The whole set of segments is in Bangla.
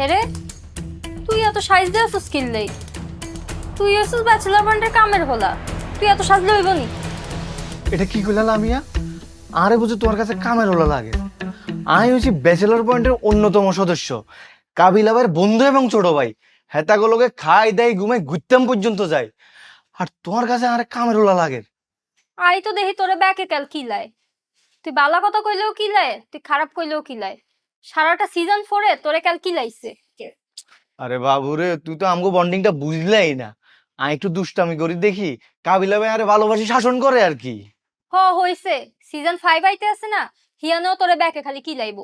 এরে তুই এত সাইজ দিয়ে আসছিস কিনলেই? তুই আসছিস ব্যাচেলার পয়েন্টের কামের হলা, তুই এত সাজলে হইব নি? এটা কি কইলা লামিয়া? আরে বুঝি তোমার কাছে কামের হলো লাগে? আমি হচ্ছি ব্যাচেলর পয়েন্টের অন্যতম সদস্য, কাবিলা ভাইয়ের বন্ধু এবং ছোট ভাই। হেতাগুলোকে খাই দেয় ঘুমাই ঘুরতাম পর্যন্ত যায়, আর তোমার কাছে আরে কামের হলো লাগে? আই তো দেখি তোরে ব্যাকে কাল কিলায়। তুই বালা কথা কইলেও কিলায়, তুই খারাপ কইলেও কিলায়। সারাটা সিজন 4-এ তোরে কাল কিলাইছে। আরে বাবুরে, তুই তো আমগো বন্ডিংটা বুঝলাই না। আমি একটু দুষ্টামি করি দেখি, কাবিলা ভাই আরে ভালোবাসি শাসন করে আর কি। হইছে, সিজন 5 আইতে আছে না, হিয়ানেও তোরে ব্যাকে খালি কিলাইবো।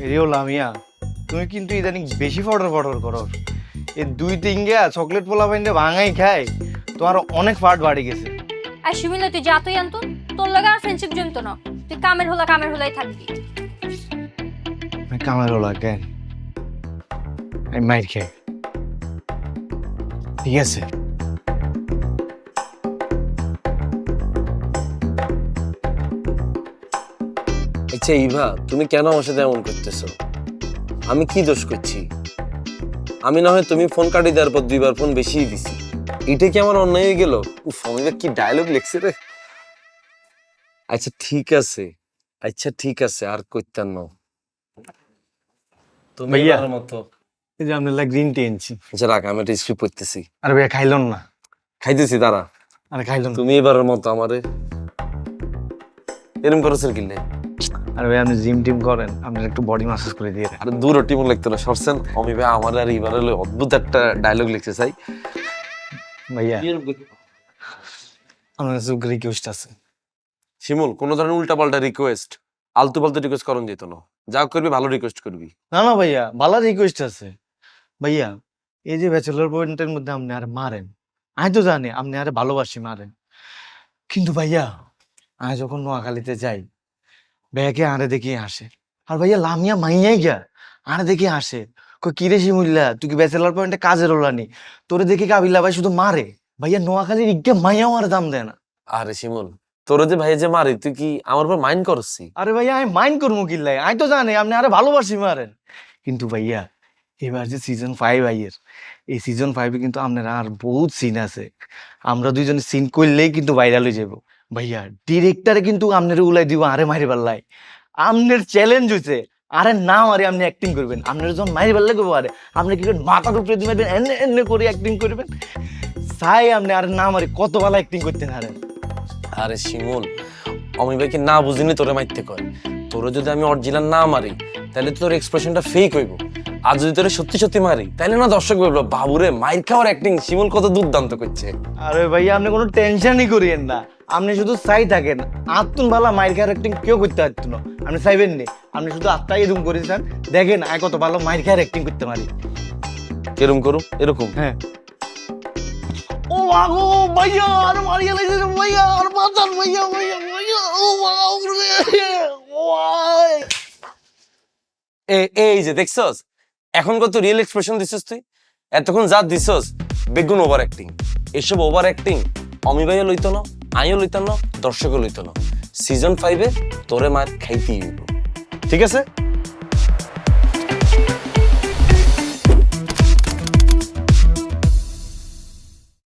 এরিও লামিয়া, তুমি কিন্তু ইদানিং বেশি ফটর ফটর করো। এই 2-3 চকলেট পোলা পাইনে ভাঙাই খায়, তোমার অনেক ফাট বাড়ি গেছে। আর সুমিলা তুই যা তুই আনতুন, তোর লাগে আর ফ্রেন্ডশিপ জমতো না। তুই কামের হলাই থাকবি। কামের হলো কেন? আমি মাইর খাই, ঠিক আছে? আচ্ছা ইভা, তুমি কেন আমার সাথে এমন করতেছো? আমি কি দোষ করছি? আমি না হয় তুমি ফোন কাটি দেওয়ার পর 2বার ফোন বেশিই দিছি, এটা কি আমার অন্যায় হয়ে গেল? উফ, অমিতা কি ডায়লগ লিখছে রে। আচ্ছা ঠিক আছে, আর কইতাম না। তুমি ভাইয়া। এবারের মতো এই যে আপনার গ্রিন টি এনেছি। আচ্ছা রাখ, আমি একটা স্ক্রিপ্ট পড়তেছি। আরে ভাইয়া খাইলন না। খাইতেছি, দাঁড়া। আরে খাইলন না। তুমি এবারের মতো আমারে এরম করছেন কিনলে। আরে ভাই আপনি জিম টিম করেন, আপনার একটু বডি মাসাজ করে দিয়ে দেন। আর দূর টিমও লিখতে না সরছেন। অমি ভাই আমার আর এবার হলো অদ্ভুত একটা ডায়লগ লিখতে চাই। ভাইয়া আমার কাছে রিকোয়েস্ট আছে। শিমুল, কোন ধরনের উল্টাপাল্টা রিকোয়েস্ট, আলতু ফালতু রিকোয়েস্ট করন যেত না। যা করবি ভালো রিকোয়েস্ট করবি। না না ভাইয়া, ভালো রিকোয়েস্ট আছে। ভাইয়া এই যে ব্যাচেলর পয়েন্টের মধ্যে আপনি আর মারেন, আমি তো জানি আপনি আরে ভালোবাসি মারেন, কিন্তু ভাইয়া আমি যখন নোয়াখালীতে যাই, ব্যাগে আরে দেখি আসে। আর ভাইয়া লামিয়া মাইয়াই গিয়া আরে দেখি আসে, কই কিরে শিমুল্লা তুই কি ব্যাচেলর পয়েন্টে কাজের ওলানি? তোরে দেখি কাবিলা ভাই শুধু মারে। ভাইয়া নোয়াখালীর ইজ্ঞা মাইয়াও আর দাম দেয় না। আরে শিমুল, তোর যে ভাই যে মারি, তুই কি আমার উপর মাইন্ড করছি? আরে ভাইয়া আমি মাইন্ড করবো কিল্লাই, আমি তো জানি আপনি আরে ভালোবাসি মারেন, কিন্তু ভাইয়া এবার যে সিজন 5 ভাইয়ের, এই সিজন 5-এ কিন্তু আপনার আর বহুত সিন আছে। আমরা দুইজনে সিন করলেই কিন্তু ভাইরাল হয়ে যাবো। ভাইয়া ডিরেক্টরে কিন্তু আপনার উলাই দিব আরে মারি পাল্লাই। আপনার চ্যালেঞ্জ হয়েছে আরে না মারে আপনি অ্যাক্টিং করবেন। আপনার যখন মারি পাল্লাই করবো আরে আপনি কি করবেন, মাথার উপরে দিয়ে মারবেন, এনে এনে করে অ্যাক্টিং করবেন। চাই আপনি আরে না মারি কত ভালো অ্যাক্টিং করতেন আরে। আরে শিমুল, অমি ভাইকে না বুঝিনি তোরে মাইতে কয়। তোরে যদি আমি অরিজিনাল না মারি তাহলে তোর এক্সপ্রেশনটা ফেক হইব। আর যদি তোরে সত্যি সত্যি মারি তাহলে না দর্শক বলবো বাবুরে মাইর খাওয়ার অ্যাক্টিং শিমুল কত দুর্দান্ত করছে। আরে ভাইয়া আপনি কোনো টেনশনই করিয়েন না, আপনি শুধু চাই থাকেন। আত্মন ভালো মাইর খাওয়ার অ্যাক্টিং কেউ করতে পারতো না, আপনি চাইবেন নি। আপনি শুধু আত্মাই এরকম করেছেন, দেখেন আয় কত ভালো মাইর খাওয়ার অ্যাক্টিং করতে পারি। এরকম করুম, এরকম। হ্যাঁ। ও আগো ভাইয়া আর মারিয়া লাগছে ভাইয়া, আর বাঁচান ভাইয়া ভাইয়া ভাইয়া। ও ভাই এই যে দেখছস, এখন কত রিয়েল এক্সপ্রেশন দিছস তুই। এতক্ষণ যা দিছস বেগুন ওভার অ্যাক্টিং। এসব ওভার অ্যাক্টিং অমি ভাইও লইতো না, আমিও লইতাম না, দর্শকও লইতো না। সিজন 5-এ তোরে মার খাইতেই হইব, ঠিক আছে?